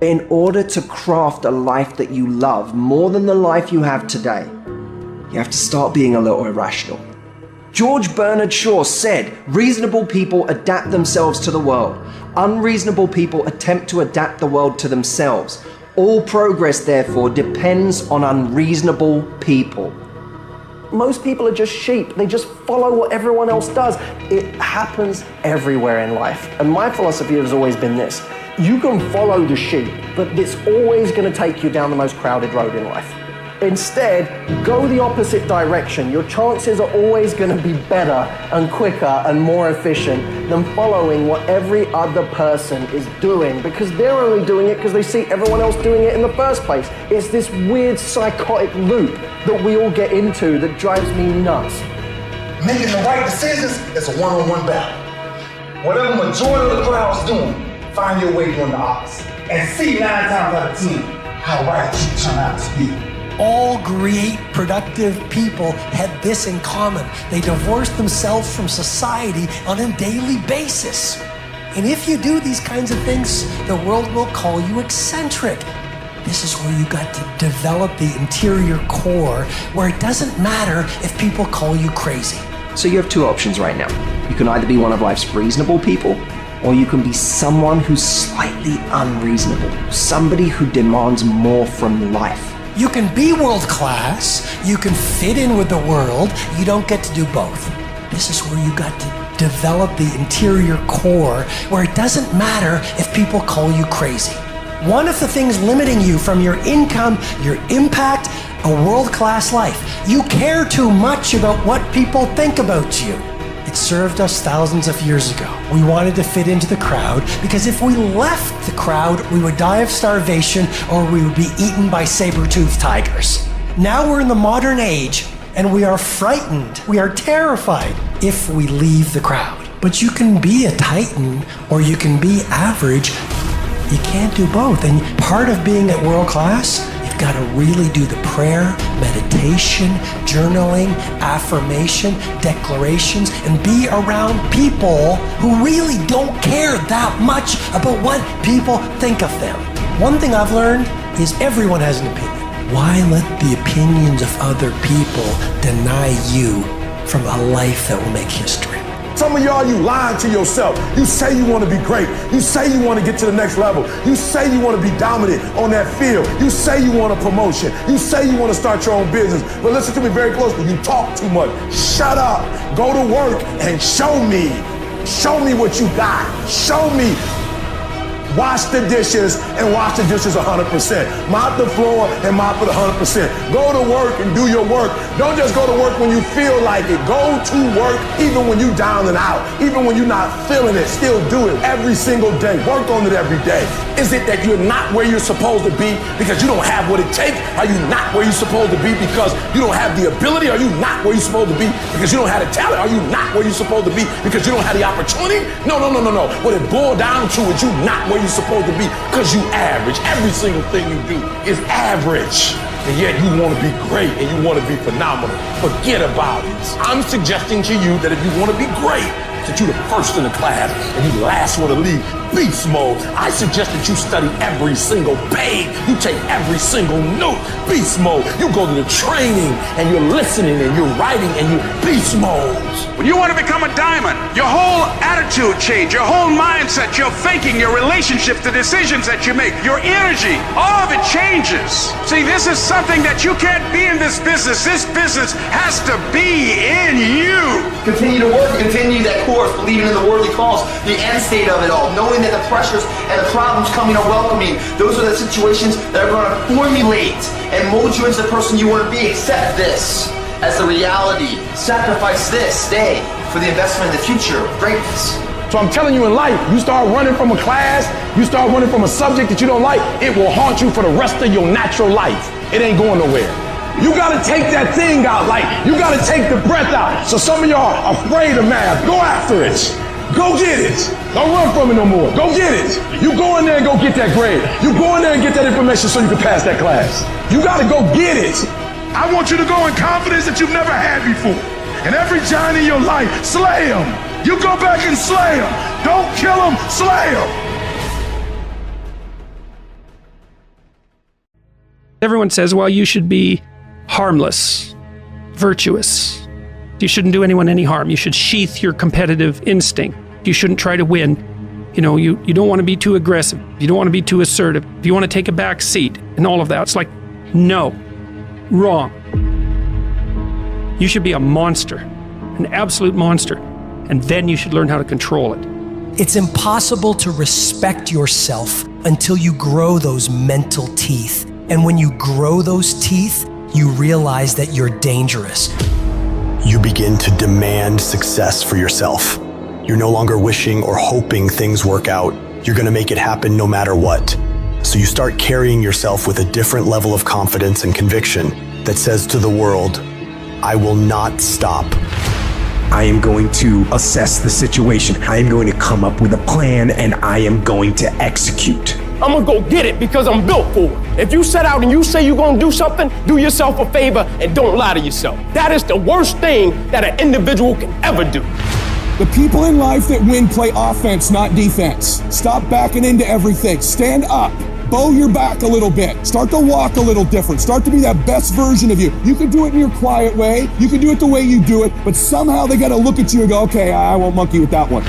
In order to craft a life that you love more than the life you have today, you have to start being a little irrational. George Bernard Shaw said, reasonable people adapt themselves to the world. Unreasonable people attempt to adapt the world to themselves. All progress, therefore, depends on unreasonable people. Most people are just sheep. They just follow what everyone else does. It happens everywhere in life. And my philosophy has always been this. You can follow the sheep, but it's always going to take you down the most crowded road in life. Instead, go the opposite direction. Your chances are always going to be better and quicker and more efficient than following what every other person is doing, because they're only doing it because they see everyone else doing it in the first place. It's this weird psychotic loop that we all get into that drives me nuts. Making the right decisions is a one-on-one battle. Whatever majority of the crowd's doing, find your way doing the opposite. And see 9 times out of 10 how right you turn out to be. All great, productive people had this in common. They divorced themselves from society on a daily basis. And if you do these kinds of things, the world will call you eccentric. This is where you got to develop the interior core, where it doesn't matter if people call you crazy. So you have two options right now. You can either be one of life's reasonable people, or you can be someone who's slightly unreasonable, somebody who demands more from life. You can be world class, you can fit in with the world, you don't get to do both. This is where you got to develop the interior core, where it doesn't matter if people call you crazy. One of the things limiting you from your income, your impact, a world-class life, you care too much about what people think about you. It served us thousands of years ago. We wanted to fit into the crowd because if we left the crowd, we would die of starvation or we would be eaten by saber-toothed tigers. Now we're in the modern age and we are frightened, we are terrified if we leave the crowd. But you can be a titan or you can be average. You can't do both. And part of being at world class, you've got to really do the prayer, meditation, journaling, affirmation, declarations, and be around people who really don't care that much about what people think of them. One thing I've learned is everyone has an opinion. Why let the opinions of other people deny you from a life that will make history? Some of y'all, you lying to yourself. You say you want to be great. You say you want to get to the next level. You say you want to be dominant on that field. You say you want a promotion. You say you want to start your own business. But listen to me very closely. You talk too much. Shut up. Go to work and show me. Show me what you got. Show me. Wash the dishes and wash the dishes 100%. Mop the floor and mop it 100%. Go to work and do your work. Don't just go to work when you feel like it. Go to work even when you're down and out. Even when you're not feeling it. Still do it every single day. Work on it every day. Is it that you're not where you're supposed to be because you don't have what it takes? Are you not where you're supposed to be because you don't have the ability? Are you not where you're supposed to be because you don't have the talent? Are you not where you're supposed to be because you don't have the opportunity? No. What it boiled down to is you not where you're supposed to be because you average. Every single thing you do is average. And yet you want to be great and you want to be phenomenal. Forget about it. I'm suggesting to you that if you want to be great, that you're the first in the class and you last one to leave beast mode. I suggest that you study every single page. You take every single note, beast mode. You go to the training and you're listening and you're writing and you're beast mode. When you want to become a diamond, your whole attitude change, your whole mindset, your thinking, your relationships, the decisions that you make, your energy, all of it changes. See, this is something that you can't be in this business. This business has to be in you. Continue to work, continue that course, believing in the worthy cause, the end state of it all, knowing that the pressures and the problems coming are welcoming. Those are the situations that are going to formulate and mold you into the person you want to be. Accept this as the reality. Sacrifice this day for the investment in the future of greatness. So I'm telling you, in life, you start running from a class, you start running from a subject that you don't like, it will haunt you for the rest of your natural life. It ain't going nowhere. You gotta take that thing out, like you gotta take the breath out. So some of y'all are afraid of math. Go after it. Go get it. Don't run from it no more. Go get it. You go in there and go get that grade. You go in there and get that information so you can pass that class. You gotta go get it. I want you to go in confidence that you've never had before. And every giant in your life, slay him. You go back and slay him. Don't kill him, slay him. Everyone says, well, you should be harmless, virtuous. You shouldn't do anyone any harm. You should sheath your competitive instinct. You shouldn't try to win. You know, you don't want to be too aggressive. You don't want to be too assertive. You want to take a back seat and all of that. It's like, no, wrong. You should be a monster, an absolute monster, and then you should learn how to control it. It's impossible to respect yourself until you grow those mental teeth. And when you grow those teeth, you realize that you're dangerous. You begin to demand success for yourself. You're no longer wishing or hoping things work out. You're going to make it happen no matter what. So you start carrying yourself with a different level of confidence and conviction that says to the world, I will not stop. I am going to assess the situation. I am going to come up with a plan and I am going to execute. I'm gonna go get it because I'm built for it. If you set out and you say you're gonna do something, do yourself a favor and don't lie to yourself. That is the worst thing that an individual can ever do. The people in life that win play offense, not defense. Stop backing into everything. Stand up. Bow your back a little bit. Start to walk a little different. Start to be that best version of you. You can do it in your quiet way. You can do it the way you do it, but somehow they gotta look at you and go, okay, I won't monkey with that one.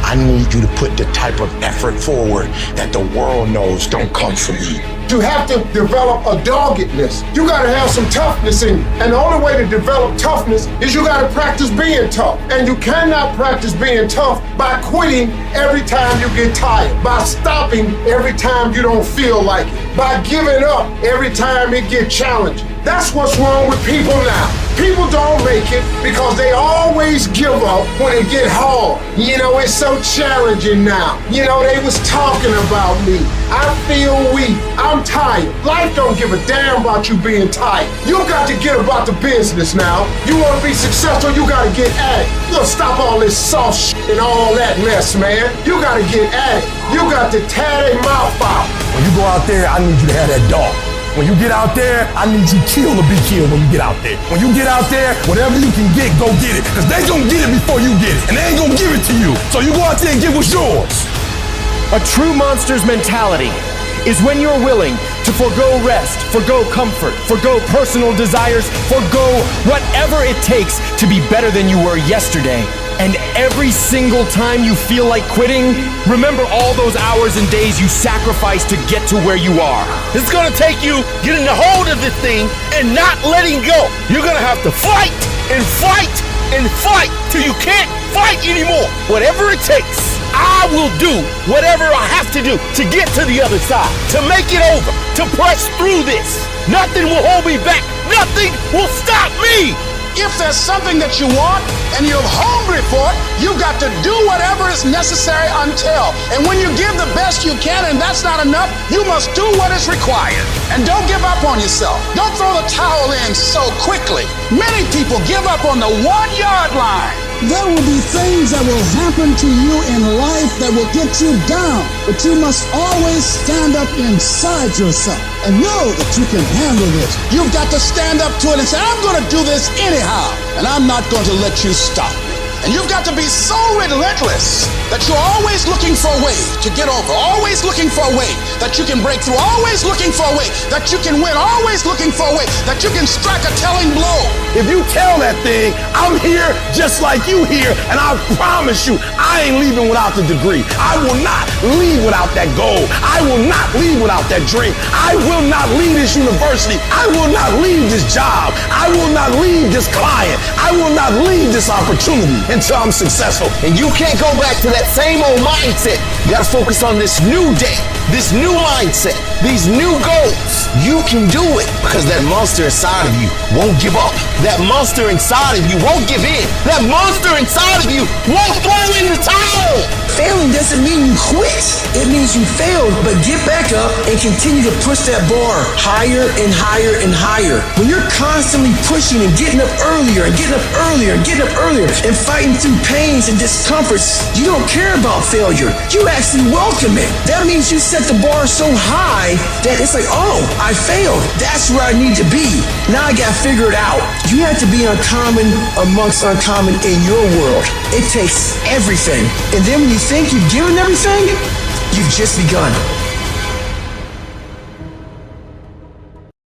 I need you to put the type of effort forward that the world knows don't come from you. You have to develop a doggedness. You gotta have some toughness in you. And the only way to develop toughness is you gotta practice being tough. And you cannot practice being tough by quitting every time you get tired, by stopping every time you don't feel like it, by giving up every time it gets challenging. That's what's wrong with people now. People don't make it because they always give up when it get hard. You know, it's so challenging now. You know, they was talking about me. I feel weak. I'm tired. Life don't give a damn about you being tired. You got to get about the business now. You want to be successful, you got to get at it. You got to stop all this soft shit and all that mess, man. You got to get at it. You got to tear their mouth out. When you go out there, I need you to have that dog. When you get out there, I need you killed to be killed when you get out there. When you get out there, whatever you can get, go get it. Because they gonna get it before you get it. And they ain't gonna give it to you. So you go out there and get what's yours. A true monster's mentality is when you're willing to forgo rest, forgo comfort, forgo personal desires, forgo whatever it takes to be better than you were yesterday. And every single time you feel like quitting, remember all those hours and days you sacrificed to get to where you are. It's gonna take you getting a hold of this thing and not letting go. You're gonna have to fight and fight and fight till you can't fight anymore. Whatever it takes, I will do whatever I have to do to get to the other side, to make it over, to press through this. Nothing will hold me back. Nothing will stop me. If there's something that you want and you're hungry for it, you got to do whatever is necessary until. And when you give the best you can and that's not enough, you must do what is required. And don't give up on yourself. Don't throw the towel in so quickly. Many people give up on the 1-yard line. There will be things that will happen to you in life that will get you down, but you must always stand up inside yourself and know that you can handle this. You've got to stand up to it and say, I'm going to do this anyhow, and I'm not going to let you stop me. And you've got to be so relentless that you're always looking for a way to get over, always looking for a way that you can break through, always looking for a way that you can win, always looking for a way that you can strike a telling blow. If you tell that thing, I'm here just like you here, and I promise you, I ain't leaving without the degree. I will not leave without that goal. I will not leave without that dream. I will not leave this university. I will not leave this job. I will not leave this client. I will not leave this opportunity until I'm successful. And you can't go back to that same old mindset. You gotta focus on this new day, this new mindset, these new goals. You can do it because that monster inside of you won't give up. That monster inside of you won't give in. That monster inside of you won't throw in the towel. Failing doesn't mean you quit. It means you failed, but get back up and continue to push that bar higher and higher and higher. When you're constantly pushing and getting up earlier and getting up earlier and getting up earlier and fighting through pains and discomforts, you don't care about failure. You actually welcome it. That means you set the bar so high that it's like, oh, I failed. That's where I need to be. Now I gotta figure it out. You have to be uncommon amongst uncommon in your world. It takes everything. And then when you think you've given everything, you've just begun.